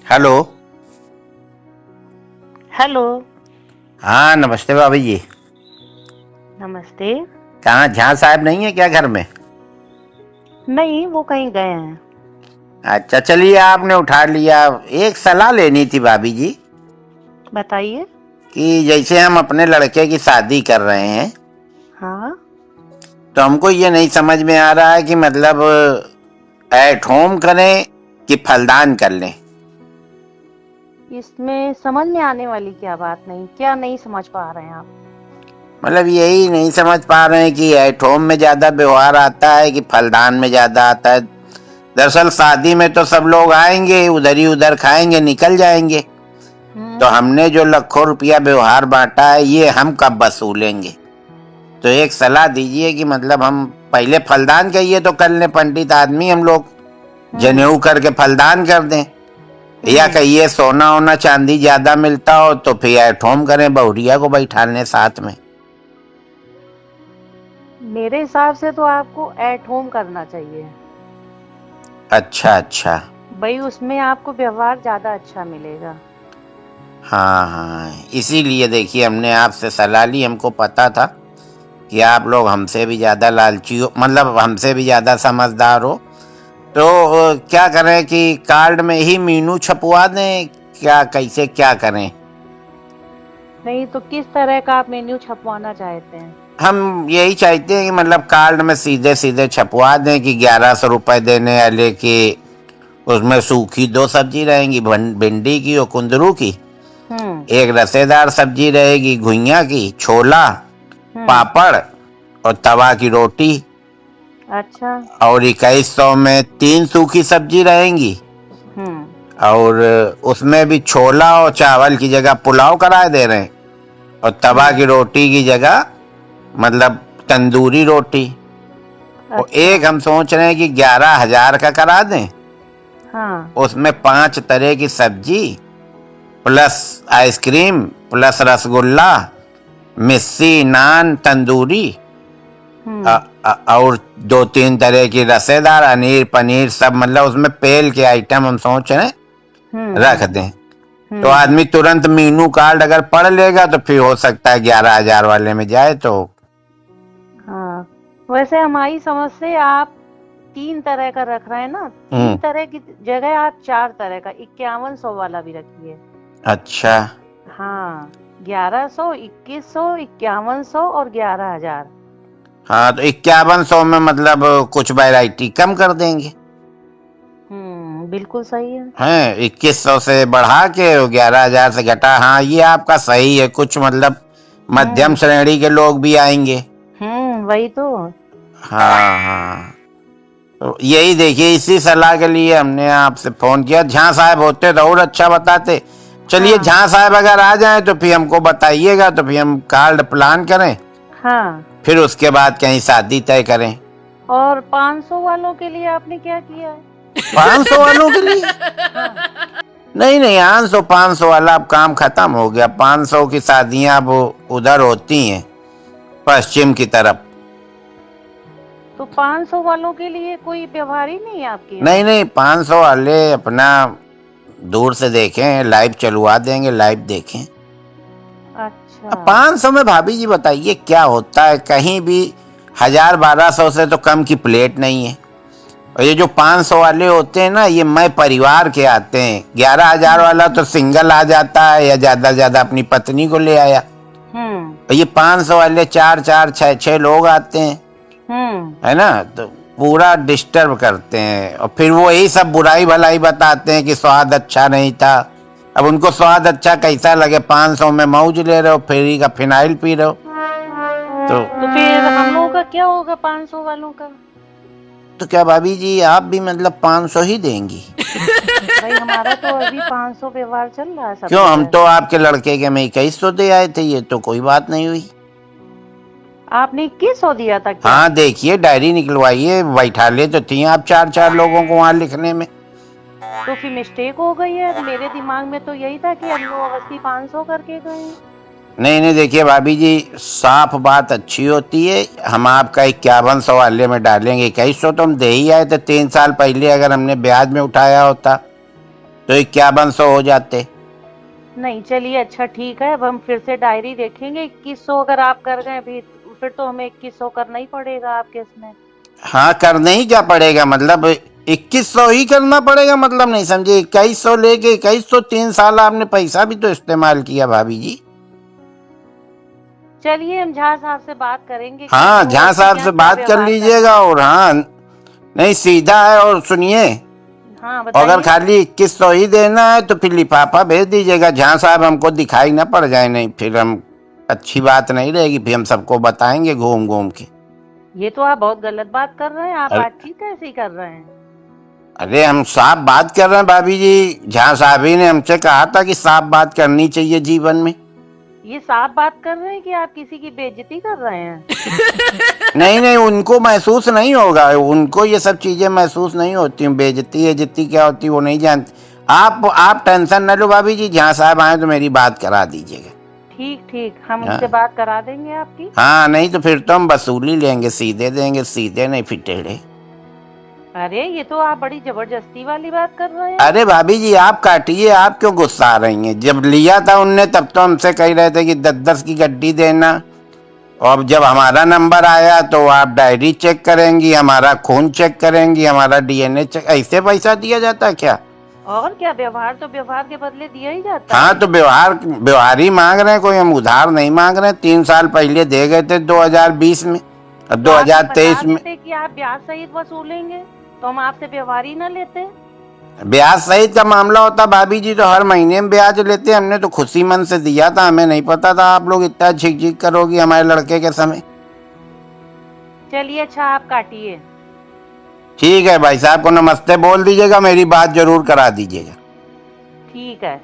Hello. Hello. हाँ नमस्ते भाभी जी। नमस्ते। कहाँ झा साहब नहीं है क्या घर में? नहीं, वो कहीं गए हैं। अच्छा चलिए आपने उठा लिया। एक सलाह लेनी थी भाभी जी बताइए। कि जैसे हम अपने लड़के की शादी कर रहे हैं हाँ। तो हमको ये नहीं समझ में आ रहा है कि मतलब एट होम करें कि फलदान कर लें। इसमें समझ में आने वाली क्या बात नहीं, क्या नहीं समझ पा रहे हैं आप? मतलब यही नहीं समझ पा रहे हैं कि एट होम में ज्यादा व्यवहार आता है कि फलदान में ज्यादा आता है। दरअसल शादी में तो सब लोग आएंगे, उधर ही उधर खाएंगे, निकल जाएंगे। तो हम्म। हमने जो लाखों रुपया व्यवहार बांटा है ये हम कब वसूलेंगे? तो एक सलाह दीजिए कि मतलब हम पहले फलदान कहिए तो कर लें, पंडित आदमी हम लोग, हम्म। जनेऊ करके फलदान कर दें। या हम्म। कहिए सोना ओना चांदी ज्यादा मिलता हो तो फिर एट होम करें, बहुरिया को बैठा लें साथ में। मेरे हिसाब से तो आपको एट होम करना चाहिए। अच्छा अच्छा। भाई, उसमें आपको व्यवहार ज्यादा अच्छा मिलेगा। हाँ हाँ, इसीलिए देखिए हमने आपसे सलाह ली। हमको पता था कि आप लोग हमसे भी ज्यादा लालची हो, मतलब हमसे भी ज्यादा समझदार हो। तो क्या करें कि कार्ड में ही मीनू छपवा दें, क्या कैसे क्या करें? नहीं तो किस तरह का आप मेन्यू छपवाना चाहते हैं? हम यही चाहते हैं कि मतलब कार्ड में सीधे सीधे छपवा दें कि 1100 रुपए देने वाले की उसमें सूखी 2 सब्जी रहेंगी, भिंडी की और कुंदरू की। हम्म। एक रसेदार सब्जी रहेगी घुइयां की, छोला, हम्म। पापड़ और तवा की रोटी। अच्छा। और 2100 में 3 सूखी सब्जी रहेंगी। हम्म। और उसमें भी छोला और चावल की जगह पुलाव कराए दे रहे हैं। और तवा हम्म। की रोटी की जगह मतलब तंदूरी रोटी। और अच्छा। एक हम सोच रहे हैं कि 11,000 का करा दें। हाँ। उसमें 5 तरह की सब्जी प्लस आइसक्रीम प्लस रसगुल्ला, मिस्सी, नान, तंदूरी हम्म। और 2-3 तरह की रसेदार, अनीर, पनीर सब, मतलब उसमें पेल के आइटम हम सोच रहे हैं हम्म। रख हम्म। दें। तो हम्म। आदमी तुरंत मीनू कार्ड अगर पढ़ लेगा तो फिर हो सकता है 11,000 वाले में जाए तो। हाँ, वैसे हमारी समझ से आप 3 तरह का रख रहे हैं ना, तीन हम्म। तरह की जगह आप 4 तरह का 5100 वाला भी रखिए। अच्छा। हाँ, 1100, 2100, 5100 और 11,000। हाँ तो 5100 में मतलब कुछ वैरायटी कम कर देंगे। बिल्कुल सही है। हैं 2100 से बढ़ा के 11,000 से घटा। हाँ ये आपका सही है, कुछ मतलब मध्यम हम्म। श्रेणी के लोग भी आएंगे। वही तो। हाँ हाँ। तो यही देखिए, इसी सलाह के लिए हमने आपसे फोन किया। झा साहब होते तो और अच्छा बताते। चलिए हाँ। झा साहब अगर आ जाएं तो फिर हमको बताइएगा, तो फिर हम कार्ड प्लान करें, हाँ। फिर उसके बाद कहीं शादी तय करें। और 500 वालों के लिए आपने क्या किया है? 500 वालों के लिए? हाँ। नहीं नहीं, 500 वाला अब काम खत्म हो गया। 500 की शादियां अब उधर होती हैं, पश्चिम की तरफ। तो 500 वालों के लिए कोई व्यवहार ही नहीं है आपके नहीं यहाँ? नहीं, 500 वाले अपना दूर से देखें, लाइव चलवा देंगे, लाइव देखें। अच्छा। अब 500 में भाभी जी बताइए क्या होता है? कहीं भी 1000-1200 से तो कम की प्लेट नहीं है। और ये जो 500 वाले होते हैं ना, ये मैं परिवार के आते हैं। 11,000 हम्म। वाला तो सिंगल आ जाता है या ज्यादा से ज्यादा अपनी पत्नी को ले आया। हम्म। और ये 500 वाले 4-4, 6-6 लोग आते हैं, हम्म। है ना? तो पूरा डिस्टर्ब करते हैं और फिर वो यही सब बुराई भलाई बताते हैं कि स्वाद अच्छा नहीं था। अब उनको स्वाद अच्छा कैसा लगे? 500 में मौज ले रहे हो, फेरी का फिनाइल पी रहे हो। तो तो फिर हम लोगों का क्या होगा 500 वालों का? तो क्या भाभी जी आप भी मतलब 500 ही देंगी? भाई, हमारा तो अभी 500 व्यवहार चल रहा है सब क्यों, हम जगह। तो आपके लड़के के में 2100 दे आए थे, ये तो कोई बात नहीं हुई। आपने 2100 दिया था क्या? हाँ देखिए, डायरी निकलवाइए, बैठा ले तो थी आप 4-4 लोगों को वहां लिखने में। तो फिर मिस्टेक हो गई है। मेरे दिमाग में तो यही था कि हम लोग अवस्थी 500 करके गए हैं। नहीं नहीं, देखिए भाभी जी, साफ बात अच्छी होती है। हम आपका 5100 वाले में डालेंगे। 2100 तो हम दे ही आए थे 3 साल पहले, अगर हमने ब्याज में उठाया होता। तो 5100 हो जाते। नहीं चलिए अच्छा ठीक है, अब हम फिर से डायरी देखेंगे। 2100 अगर आप कर गए भी, फिर तो हमें 2100 करना ही पड़ेगा आपके इसमें। हाँ, करना ही क्या पड़ेगा, मतलब 2100 ही करना पड़ेगा, मतलब नहीं समझे। 2100 लेके 2100, 3 साल आपने पैसा भी तो इस्तेमाल किया भाभी जी। चलिए हम झा साहब से बात करेंगे कि हाँ, क्यों झा ऐसे साहब क्या से क्या बात कर व्यवहार कर रहे लीजिएगा। हैं। और हाँ, नहीं सीधा है। और सुनिए, हाँ अगर बताइए। खाली 2100 ही देना है तो फिर लिफाफा भेज दीजिएगा। झा साहब हमको दिखाई ना पड़ जाए, नहीं फिर हम अच्छी बात नहीं रहेगी, फिर हम सबको बताएंगे घूम घूम के। ये तो आप बहुत गलत बात कर रहे हैं, आप अरे बातचीत कैसी कर रहे हैं। अरे, हम साफ बात कर रहे हैं भाभी जी। झा साहब ही ने हमसे कहा था कि साफ बात करनी चाहिए जीवन में। ये साफ बात कर रहे हैं कि आप किसी की बेइज्जती कर रहे हैं। नहीं नहीं, उनको महसूस नहीं होगा, उनको ये सब चीजें महसूस नहीं होती। बेइज्जती इज्जती क्या होती वो नहीं जानती। आप टेंशन न लो भाभी जी, जहाँ साहब आए तो मेरी बात करा दीजिएगा। ठीक ठीक, हम हाँ उनसे बात करा देंगे आपकी। हाँ, नहीं तो फिर तो हम वसूली लेंगे, सीधे देंगे, सीधे नहीं फिर टेढ़े। अरे ये तो आप बड़ी जबरदस्ती वाली बात कर रहे हैं। अरे भाभी जी आप काटिए, आप क्यों गुस्सा आ रही हैं। जब लिया था उनने तब तो हमसे कह रहे थे कि 10-10 की गड्डी देना। और जब हमारा नंबर आया तो आप डायरी चेक करेंगी, हमारा खून चेक करेंगी, हमारा डीएनए चेक। ऐसे पैसा दिया जाता है क्या। और क्या, व्यवहार तो व्यवहार के बदले दिया ही जाता हाँ है। तो व्यवहार ही मांग रहे हैं, कोई हम उधार नहीं मांग रहे हैं। 3 साल पहले दे गए थे 2020 में और तो आप ये बता 2023 में। देते कि आप ब्याज सहित वसूलेंगे तो हम आपसे व्यवहार ही ना लेते। ब्याज सहित का मामला होता भाभी जी तो हर महीने में ब्याज लेते। हमने तो खुशी मन से दिया था, हमें नहीं पता था आप लोग इतना झिक झिक करोगी हमारे लड़के के समय। चलिए अच्छा आप काटिए। ठीक है, भाई साहब को नमस्ते बोल दीजिएगा, मेरी बात जरूर करा दीजिएगा। ठीक है।